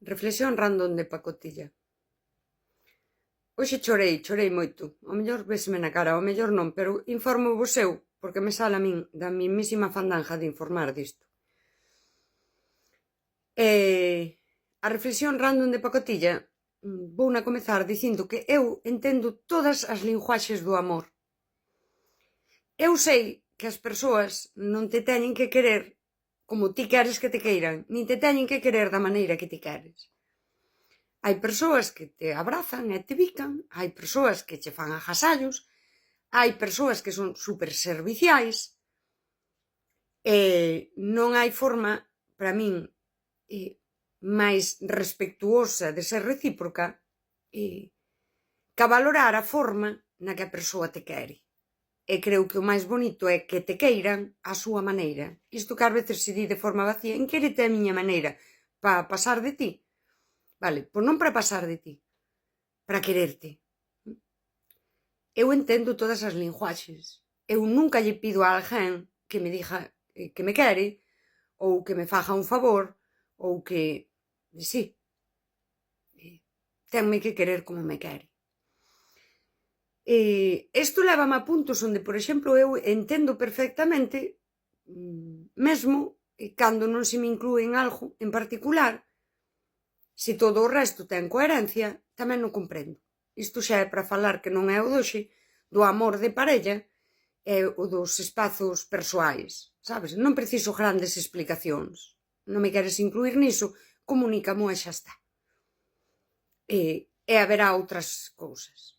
Reflexión random de pacotilla. Hoxe chorei moito. Ao mellor véseme na cara, ao mellor non, pero informo vos eu, porque me sale a min da mismísima fandanja de informar disto. A reflexión random de pacotilla vouna comezar dicindo que eu entendo todas as linguaxes do amor. Eu sei que as persoas non te teñen que querer como ti queres que te queiran, nin te teñen que querer da maneira que ti queres. Hai persoas que te abrazan e te bican, hai persoas que che fan agasallos, hai persoas que son super serviciais, e non hai forma, para min, máis respectuosa de ser recíproca que valorar a forma na que a persoa te quere. E creo que o máis bonito é que te queiran á súa maneira. Isto que ás veces se di de forma vacía, en quérete a miña maneira, para pasar de ti. Vale, pois non para pasar de ti, para quererte. Eu entendo todas as linguaxes. Eu nunca lle pido a alguén que me diga que me quere, ou que me faga un favor, ou que... Sí, tenme que querer como me quere. Isto lévame a puntos onde, por exemplo, eu entendo perfectamente, mesmo cando non se me inclúe en algo en particular, se todo o resto ten coherencia, tamén non comprendo. Isto xa é para falar que non é o doxe, do amor de parella e o dos espazos persoais, sabes? Non preciso grandes explicacións. Non me queres incluir niso, comunícamo e xa está. E haberá outras cousas.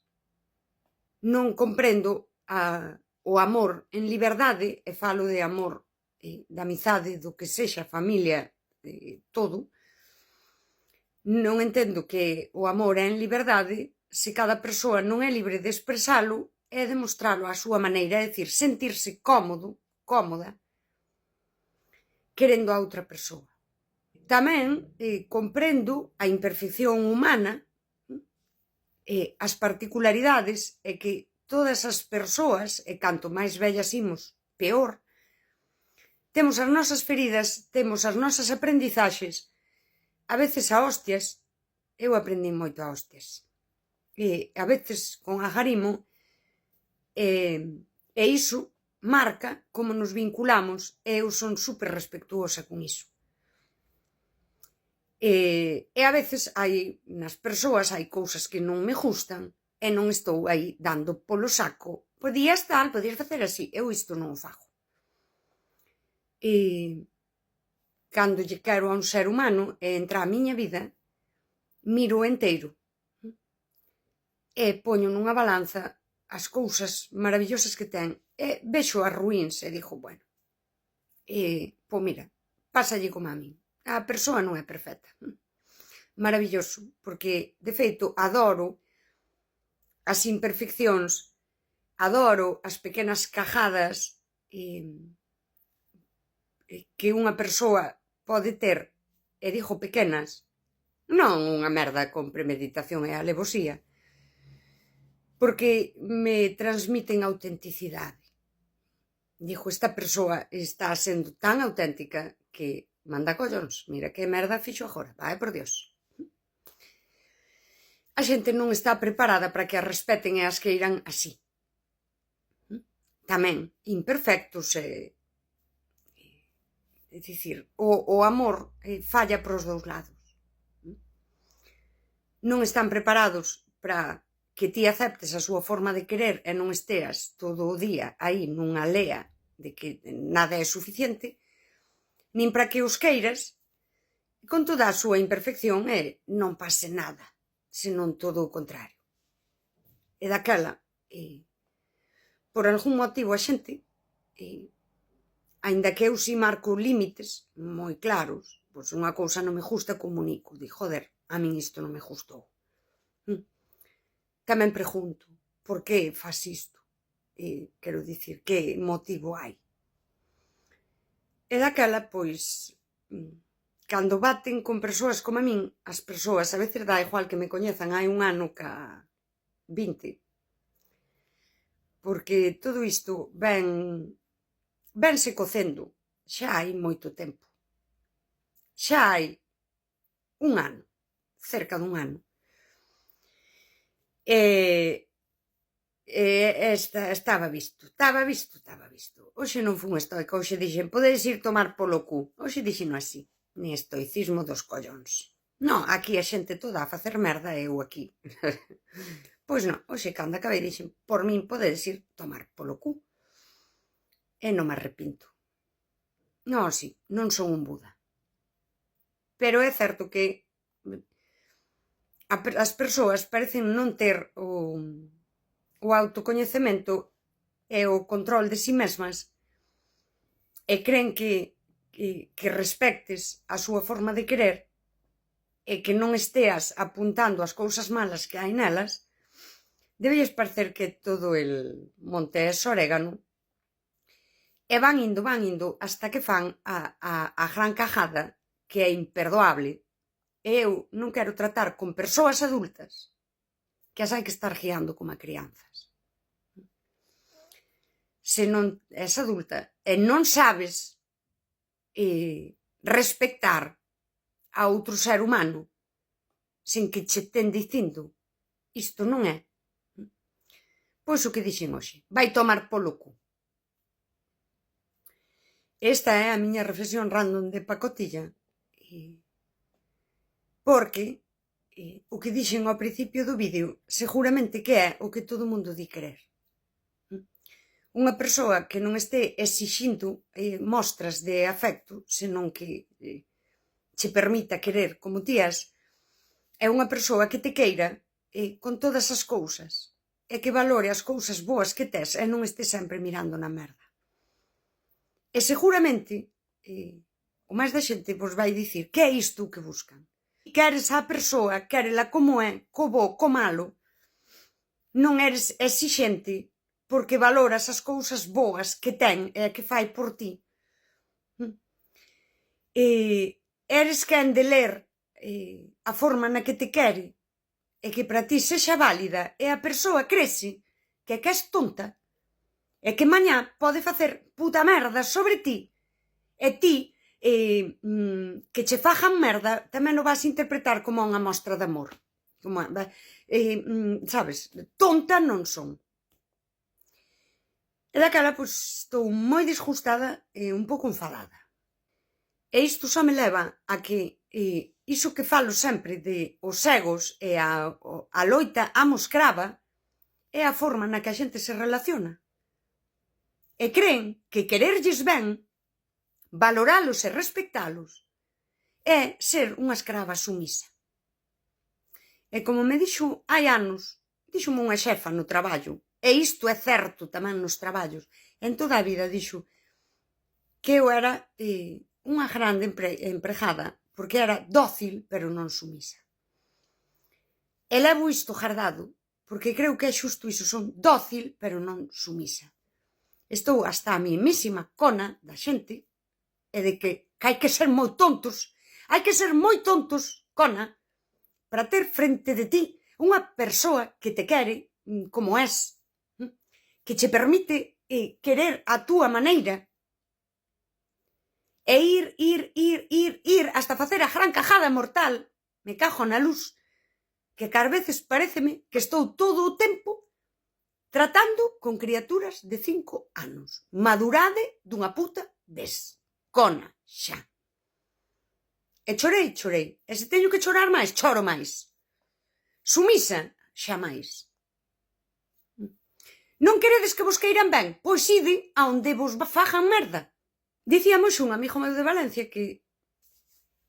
Non comprendo o amor en liberdade, e falo de amor de amizade, do que sexa, familia, todo. Non entendo que o amor é en liberdade se cada persoa non é libre de expresalo e de mostralo á súa maneira, é dicir, sentirse cómodo, cómoda, querendo a outra persoa. Tamén comprendo a imperfección humana, as particularidades, e que todas as persoas, e canto máis vellas imos, peor, temos as nosas feridas, temos as nosas aprendizaxes, a veces a hostias. Eu aprendi moito a hostias, a veces con agarimo, e iso marca como nos vinculamos, e eu son super respectuosa con iso. E a veces hai nas persoas hai cousas que non me gustan e non estou aí dando polo saco. Podías tal, podías facer así. Eu isto non o fago. Cando lle quero a un ser humano e entra a miña vida, miro enteiro e poño nunha balanza as cousas maravillosas que ten e vexo as ruíns e digo, bueno, pois mira, pásalle como a min. A persoa non é perfecta. Maravilloso, porque, de feito, adoro as imperfeccións, adoro as pequenas cajadas que unha persoa pode ter, e digo pequenas, non unha merda con premeditación e alevosía, porque me transmiten autenticidade. Digo, esta persoa está sendo tan auténtica que manda collóns, mira que merda fixo agora, vai por Dios. A xente non está preparada para que a respeten e as queiran así. Tamén, imperfectos é dicir, o amor falla pros dous lados. Non están preparados para que ti aceptes a súa forma de querer e non esteas todo o día aí nunha lea de que nada é suficiente, nin para que os queiras, con toda a súa imperfección, e non pase nada, senón todo o contrario. E daquela, por algún motivo a xente, aínda que eu si marco límites moi claros, pois unha cousa non me gusta, comunico, digo, joder, a min isto non me gustou. Tamén pregunto, por que faz isto? Quero dicir, que motivo hai? E daquela, pois, cando baten con persoas como a min, as persoas, a veces dá igual que me coñezan hai un ano ca 20, porque todo isto vense cocendo xa hai moito tempo. Xa hai un ano cerca dun ano. Estaba visto. Hoxe non fun estoica, hoxe dixen, podedes ir tomar polo cu. Hoxe dixeno así, ni estoicismo dos collóns. Non, aquí a xente toda a facer merda e eu aquí. Pois non, hoxe cando acabei dixen, por min podedes ir tomar polo cu. E non me arrepinto. Non, si, non son un Buda. Pero é certo que as persoas parecen non ter o autocoñecemento e o control de si mesmas e creen que respectes a súa forma de querer e que non esteas apuntando as cousas malas que hai nelas, debelles parecer que todo el monte é orégano e van indo hasta que fan a gran cajada que é imperdoable. E eu non quero tratar con persoas adultas que as hai que estar guiando como a crianzas. Se non és adulta e non sabes respectar a outro ser humano sen que che ten dicindo isto non é. Pois o que dixen hoxe, vai tomar polo cu. Esta é a miña reflexión random de pacotilla. Porque o que dixen ao principio do vídeo seguramente que é o que todo mundo di querer. Unha persoa que non este exixindo mostras de afecto, senón que che permita querer como tías, é unha persoa que te queira con todas as cousas e que valore as cousas boas que tes e non este sempre mirando na merda. E seguramente o máis da xente vos vai dicir que é isto que buscan. Queres a persoa, quérela como é, co bo, co malo, non eres exixente porque valoras as cousas boas que ten e que fai por ti. Eres quen de ler a forma na que te quere e que para ti sexa válida e a persoa crese que és tonta e que mañá pode facer puta merda sobre ti e ti que che fajan merda tamén o vas a interpretar como unha mostra de amor. Sabes, tonta non son. E daquela, pois, estou moi disgustada e un pouco enfadada. E isto só me leva a que iso que falo sempre de os egos e a loita amoscrava é a forma na que a xente se relaciona. E creen que quererlles ben, valoralos e respectalos é ser unha escrava sumisa. E como me dixo hai anos, díxome unha xefa no traballo, e isto é certo tamén nos traballos, en toda a vida dixo que eu era unha grande empregada porque era dócil pero non sumisa. E levo isto gardado porque creo que é xusto iso, son dócil pero non sumisa. Estou hasta a mismísima cona da xente e de que hai que ser moi tontos, cona, para ter frente de ti unha persoa que te quere como és, que che permite querer a túa maneira e ir hasta facer a gran cajada mortal, me cago na luz, que car veces paréceme que estou todo o tempo tratando con criaturas de 5 anos. Madurade dunha puta vez. Cona, xa. E chorei. E se teño que chorar máis, choro máis. Sumisa, xa máis. Non queredes que vos queiran ben? Pois ide a onde vos fajan merda. Dicíamos un amigo meu de Valencia que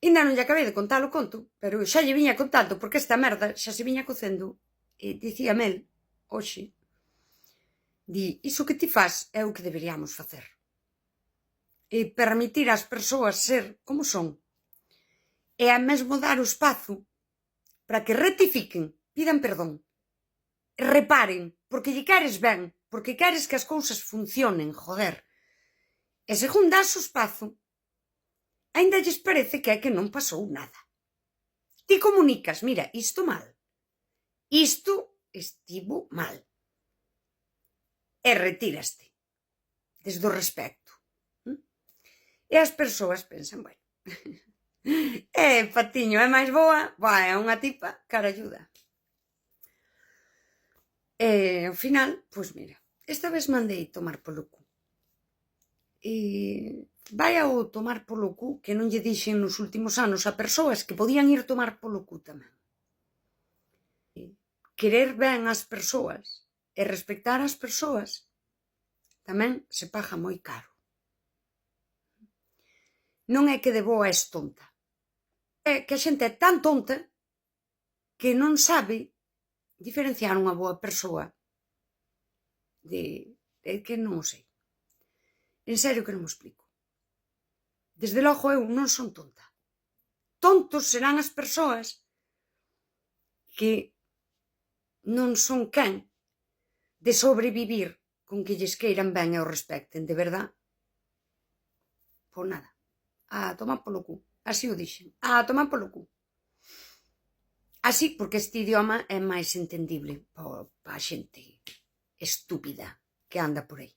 ainda non lle acabei de contar o conto, pero xa lle viña contando porque esta merda xa se viña cocendo. E dicíame el, hoxe, di, iso que ti faz é o que deberíamos facer. E permitir ás persoas ser como son. E a mesmo dar o espazo para que rectifiquen, pidan perdón, reparen, porque lle queres ben, porque queres que as cousas funcionen, joder. E según das o espazo, aínda lles parece que é que non pasou nada. Ti comunicas, mira, isto mal, isto estivo mal. E retíraste, desde o respecto. E as persoas pensan, bueno, Patiño é máis boa, é unha tipa caralluda. Ao final, pois mira, esta vez mandei tomar polo cu. E vai ao tomar polo cu que non lle dixen nos últimos anos a persoas que podían ir tomar polo cu tamén. Querer ben as persoas e respectar as persoas tamén se paga moi caro. Non é que de boa és tonta. É que a xente é tan tonta que non sabe diferenciar unha boa persoa de que non o sei. En serio que non me explico. Desde logo eu non son tonta. Tontos serán as persoas que non son quen de sobrevivir con que lles queiran ben e o respecten, de verdad. Pois nada, a tomar polo cu. Así o dixen, a tomar polo cu. Así, porque este idioma é máis entendible para a xente estúpida que anda por aí.